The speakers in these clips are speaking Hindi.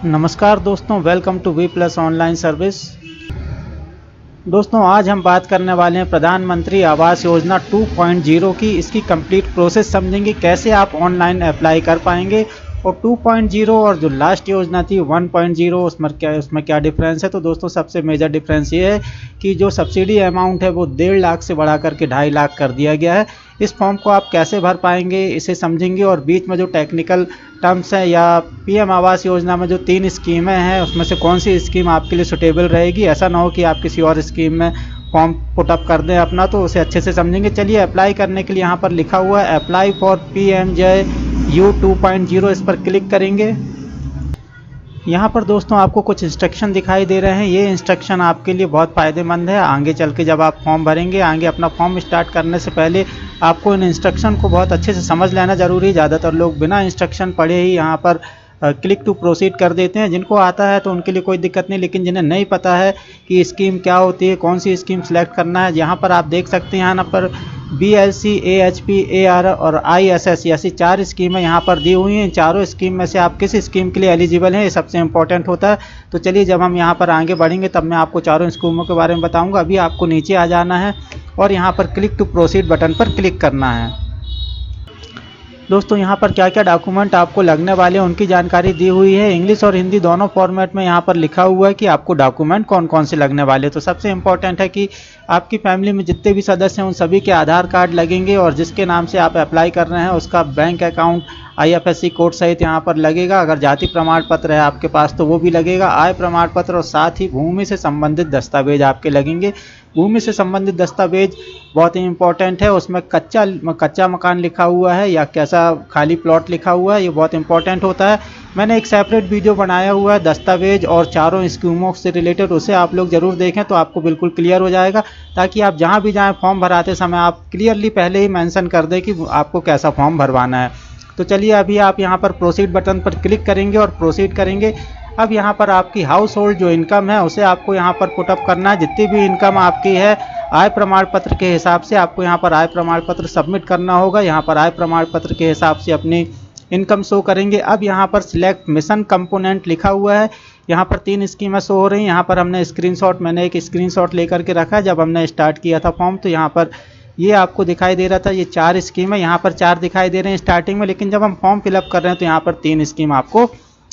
नमस्कार दोस्तों, welcome to V plus online service. दोस्तों, आज हम बात करने वाले हैं प्रधानमंत्री आवास योजना 2.0 की। इसकी कंप्लीट प्रोसेस समझेंगे, कैसे आप ऑनलाइन अप्लाई कर पाएंगे और 2.0 और जो लास्ट योजना थी 1.0 उसमें क्या डिफरेंस है। तो दोस्तों, सबसे मेजर डिफरेंस ये है कि जो सब्सिडी अमाउंट है वो 1.5 लाख से बढ़ा करके 2.5 लाख कर दिया गया है। इस फॉर्म को आप कैसे भर पाएंगे इसे समझेंगे, और बीच में जो टेक्निकल टर्म्स हैं या पीएम आवास योजना में जो 3 स्कीमें हैं उसमें से कौन सी स्कीम आपके लिए सुटेबल रहेगी। ऐसा ना हो कि आप किसी और स्कीम में फॉर्म पुटअप कर दें अपना, तो उसे अच्छे से समझेंगे। चलिए, अप्लाई करने के लिए यहाँ पर लिखा हुआ है अप्लाई फॉर PMJU 2.0, इस पर क्लिक करेंगे। यहाँ पर दोस्तों आपको कुछ इंस्ट्रक्शन दिखाई दे रहे हैं। ये इंस्ट्रक्शन आपके लिए बहुत फ़ायदेमंद है। आगे चल के जब आप फॉर्म भरेंगे, आगे अपना फॉर्म स्टार्ट करने से पहले आपको इन इंस्ट्रक्शन को बहुत अच्छे से समझ लेना ज़रूरी है। ज़्यादातर लोग बिना इंस्ट्रक्शन पढ़े ही यहाँ पर क्लिक टू प्रोसीड कर देते हैं। जिनको आता है तो उनके लिए कोई दिक्कत नहीं, लेकिन जिन्हें नहीं पता है कि स्कीम क्या होती है, कौन सी स्कीम सेलेक्ट करना है, यहाँ पर आप देख सकते हैं यहाँ पर BLC, AHP, AR और ISS ऐसी 4 स्कीमें यहाँ पर दी हुई हैं। इन चारों स्कीम में से आप किस स्कीम के लिए एलिजिबल हैं, ये सबसे इंपॉर्टेंट होता है। तो चलिए, जब हम यहाँ पर आगे बढ़ेंगे तब मैं आपको चारों स्कीमों के बारे में बताऊँगा। अभी आपको नीचे आ जाना है और यहाँ पर क्लिक टू प्रोसीड बटन पर क्लिक करना है। दोस्तों, यहाँ पर क्या क्या डॉक्यूमेंट आपको लगने वाले हैं उनकी जानकारी दी हुई है। इंग्लिश और हिंदी दोनों फॉर्मेट में यहाँ पर लिखा हुआ है कि आपको डॉक्यूमेंट कौन कौन से लगने वाले हैं। तो सबसे इम्पोर्टेंट है कि आपकी फैमिली में जितने भी सदस्य हैं उन सभी के आधार कार्ड लगेंगे, और जिसके नाम से आप अप्लाई कर रहे हैं उसका बैंक अकाउंट IFSC कोड सहित यहाँ पर लगेगा। अगर जाति प्रमाण पत्र है आपके पास तो वो भी लगेगा, आय प्रमाण पत्र, और साथ ही भूमि से संबंधित दस्तावेज आपके लगेंगे। भूमि से संबंधित दस्तावेज बहुत ही इंपॉर्टेंट है। उसमें कच्चा मकान लिखा हुआ है या कैसा खाली प्लॉट लिखा हुआ है, ये बहुत इंपॉर्टेंट होता है। मैंने एक सेपरेट वीडियो बनाया हुआ है दस्तावेज और चारों स्कीमों से रिलेटेड, उसे आप लोग ज़रूर देखें तो आपको बिल्कुल क्लियर हो जाएगा, ताकि आप जहाँ भी जाएँ फॉर्म भराते समय आप क्लियरली पहले ही मेंशन कर दें कि आपको कैसा फॉर्म भरवाना है। तो चलिए, अभी आप यहाँ पर प्रोसीड बटन पर क्लिक करेंगे और प्रोसीड करेंगे। अब यहाँ पर आपकी हाउस होल्ड जो इनकम है उसे आपको यहाँ पर पुटअप करना है। जितनी भी इनकम आपकी है आय प्रमाण पत्र के हिसाब से आपको यहाँ पर आय प्रमाण पत्र सबमिट करना होगा। यहाँ पर आय प्रमाण पत्र के हिसाब से अपनी इनकम शो करेंगे। अब यहाँ पर सिलेक्ट मिशन कंपोनेंट लिखा हुआ है। यहाँ पर 3 स्कीमें शो हो रही हैं। यहाँ पर मैंने एक स्क्रीनशॉट लेकर के रखा है। जब हमने स्टार्ट किया था फॉर्म तो यहाँ पर ये आपको दिखाई दे रहा था, ये 4 स्कीम है। यहाँ पर 4 दिखाई दे रहे हैं स्टार्टिंग में, लेकिन जब हम फॉर्म फिलअप कर रहे हैं तो यहाँ पर 3 स्कीम आपको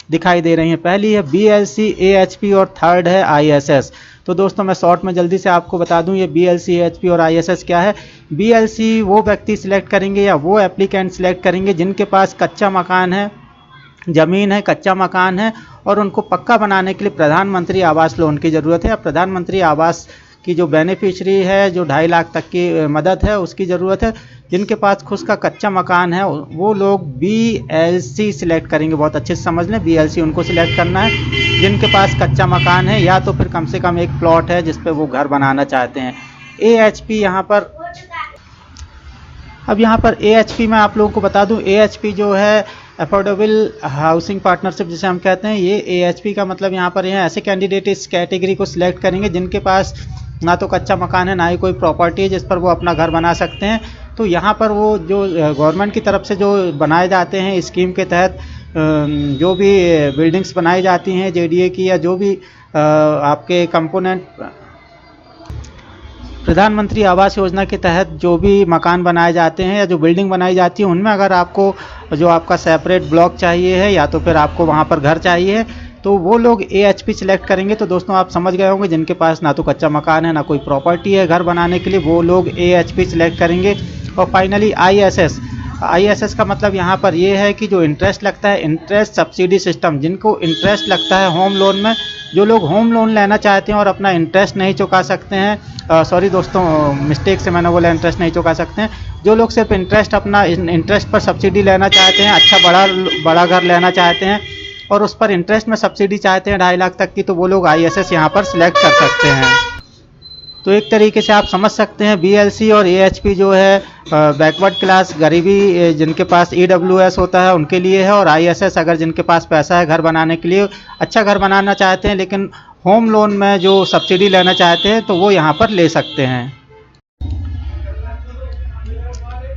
दिखाई दे रही हैं। पहली है BLC, AHP और थर्ड है ISS। तो दोस्तों, मैं शॉर्ट में जल्दी से आपको बता दूं ये BLC, AHP और ISS क्या है। BLC वो व्यक्ति सिलेक्ट करेंगे या वो एप्लीकेंट सिलेक्ट करेंगे जिनके पास कच्चा मकान है, ज़मीन है, कच्चा मकान है, और उनको पक्का बनाने के लिए प्रधानमंत्री आवास लोन की ज़रूरत है, या प्रधानमंत्री आवास की जो बेनिफिशरी है जो 2.5 लाख तक की मदद है उसकी ज़रूरत है। जिनके पास खुद का कच्चा मकान है वो लोग BLC सिलेक्ट करेंगे। बहुत अच्छे से समझ लें, BLC उनको सिलेक्ट करना है जिनके पास कच्चा मकान है या तो फिर कम से कम एक प्लॉट है जिस पे वो घर बनाना चाहते हैं। AHP यहाँ पर, अब यहाँ पर AHP मैं आप लोगों को बता दूं, AHP जो है अफोर्डेबल हाउसिंग पार्टनरशिप जिसे हम कहते हैं, ये AHP का मतलब यहाँ पर ऐसे कैंडिडेट इस कैटेगरी को सिलेक्ट करेंगे जिनके पास ना तो कच्चा मकान है ना ही कोई प्रॉपर्टी है जिस पर वो अपना घर बना सकते हैं। तो यहाँ पर वो जो गवर्नमेंट की तरफ से जो बनाए जाते हैं स्कीम के तहत, जो भी बिल्डिंग्स बनाई जाती हैं JDA की, या जो भी आपके कंपोनेंट प्रधानमंत्री आवास योजना के तहत जो भी मकान बनाए जाते हैं या जो बिल्डिंग बनाई जाती है, उनमें अगर आपको जो आपका सेपरेट ब्लॉक चाहिए है या तो फिर आपको वहाँ पर घर चाहिए है तो वो लोग AHP सिलेक्ट करेंगे। तो दोस्तों, आप समझ गए होंगे जिनके पास ना तो कच्चा मकान है ना कोई प्रॉपर्टी है घर बनाने के लिए, वो लोग AHP सिलेक्ट करेंगे। और फाइनली ISS का मतलब यहाँ पर ये है कि जो इंटरेस्ट लगता है, इंटरेस्ट सब्सिडी सिस्टम, जिनको इंटरेस्ट लगता है होम लोन में, जो लोग होम लोन लेना चाहते हैं और अपना इंटरेस्ट नहीं चुका सकते हैं, सॉरी दोस्तों, मिस्टेक से मैंने बोला इंटरेस्ट नहीं चुका सकते हैं, जो लोग सिर्फ अपना इंटरेस्ट पर सब्सिडी लेना चाहते हैं, अच्छा बड़ा घर लेना चाहते हैं और उस पर इंटरेस्ट में सब्सिडी चाहते हैं 2.5 लाख तक की, तो वो लोग ISS यहाँ पर सिलेक्ट कर सकते हैं। तो एक तरीके से आप समझ सकते हैं BLC और AHP जो है बैकवर्ड क्लास, गरीबी जिनके पास EWS होता है उनके लिए है, और ISS अगर जिनके पास पैसा है घर बनाने के लिए, अच्छा घर बनाना चाहते हैं लेकिन होम लोन में जो सब्सिडी लेना चाहते हैं तो वो यहाँ पर ले सकते हैं।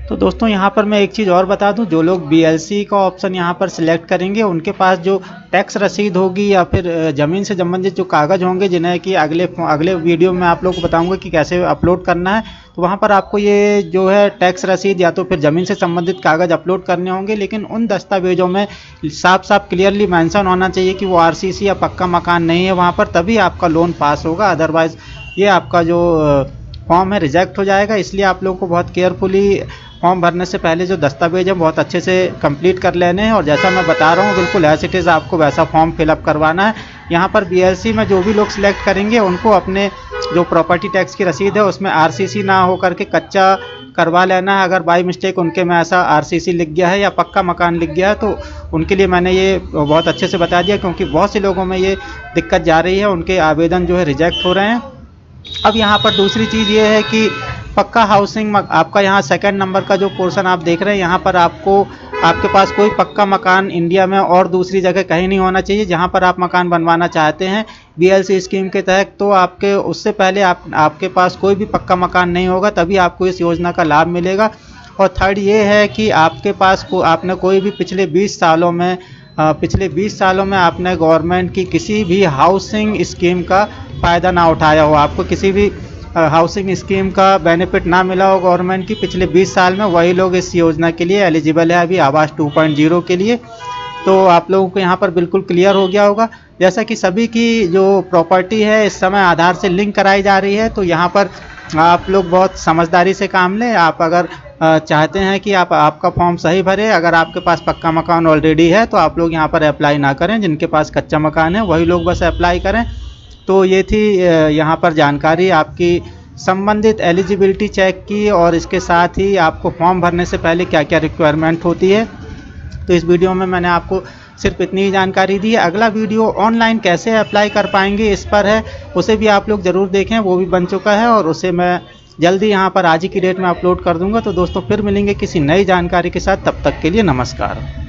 तो दोस्तों यहाँ पर मैं एक चीज़ और बता दूं, जो लोग BLC का ऑप्शन यहाँ पर सिलेक्ट करेंगे उनके पास जो टैक्स रसीद होगी या फिर ज़मीन से संबंधित जो कागज़ होंगे, जिन्हें कि अगले वीडियो में आप लोगों को बताऊंगा कि कैसे अपलोड करना है, तो वहाँ पर आपको ये जो है टैक्स रसीद या तो फिर ज़मीन से संबंधित कागज़ अपलोड करने होंगे। लेकिन उन दस्तावेज़ों में साफ साफ क्लियरली मेंशन होना चाहिए कि वो RCC या पक्का मकान नहीं है वहाँ पर, तभी आपका लोन पास होगा। अदरवाइज़ ये आपका जो फॉर्म है रिजेक्ट हो जाएगा। इसलिए आप लोगों को बहुत केयरफुली फॉर्म भरने से पहले जो दस्तावेज हैं बहुत अच्छे से कंप्लीट कर लेने हैं, और जैसा मैं बता रहा हूँ बिल्कुल एज इट इज़ आपको वैसा फॉर्म फिलअप करवाना है। यहाँ पर BLC में जो भी लोग सिलेक्ट करेंगे उनको अपने जो प्रॉपर्टी टैक्स की रसीद है उसमें RCC ना हो करके कच्चा करवा लेना है। अगर बाई मिस्टेक उनके में ऐसा RCC लिख गया है या पक्का मकान लिख गया है तो उनके लिए मैंने ये बहुत अच्छे से बता दिया, क्योंकि बहुत से लोगों में ये दिक्कत जा रही है, उनके आवेदन जो है रिजेक्ट हो रहे हैं। अब यहाँ पर दूसरी चीज़ ये है कि पक्का हाउसिंग आपका यहाँ सेकंड नंबर का जो पोर्शन आप देख रहे हैं, यहाँ पर आपके पास कोई पक्का मकान इंडिया में और दूसरी जगह कहीं नहीं होना चाहिए। जहाँ पर आप मकान बनवाना चाहते हैं BLC स्कीम के तहत, तो आपके उससे पहले आपके पास कोई भी पक्का मकान नहीं होगा, तभी आपको इस योजना का लाभ मिलेगा। और थर्ड ये है कि आपके पास आपने कोई भी पिछले 20 सालों में आपने गवर्नमेंट की किसी भी हाउसिंग स्कीम का फ़ायदा ना उठाया हो, आपको किसी भी हाउसिंग स्कीम का बेनिफिट ना मिला हो गवर्नमेंट की पिछले 20 साल में, वही लोग इस योजना के लिए एलिजिबल है अभी आवास 2.0 के लिए। तो आप लोगों को यहाँ पर बिल्कुल क्लियर हो गया होगा। जैसा कि सभी की जो प्रॉपर्टी है इस समय आधार से लिंक कराई जा रही है, तो यहाँ पर आप लोग बहुत समझदारी से काम लें। आप अगर चाहते हैं कि आपका फॉर्म सही भरे, अगर आपके पास पक्का मकान ऑलरेडी है तो आप लोग यहाँ पर अप्लाई ना करें। जिनके पास कच्चा मकान है वही लोग बस अप्लाई करें। तो ये थी यहाँ पर जानकारी आपकी संबंधित एलिजिबिलिटी चेक की, और इसके साथ ही आपको फॉर्म भरने से पहले क्या क्या रिक्वायरमेंट होती है। तो इस वीडियो में मैंने आपको सिर्फ इतनी ही जानकारी दी है। अगला वीडियो ऑनलाइन कैसे अप्लाई कर पाएंगे इस पर है, उसे भी आप लोग ज़रूर देखें, वो भी बन चुका है और उसे मैं जल्दी यहाँ पर आज ही की डेट में अपलोड कर दूंगा। तो दोस्तों फिर मिलेंगे किसी नई जानकारी के साथ, तब तक के लिए नमस्कार।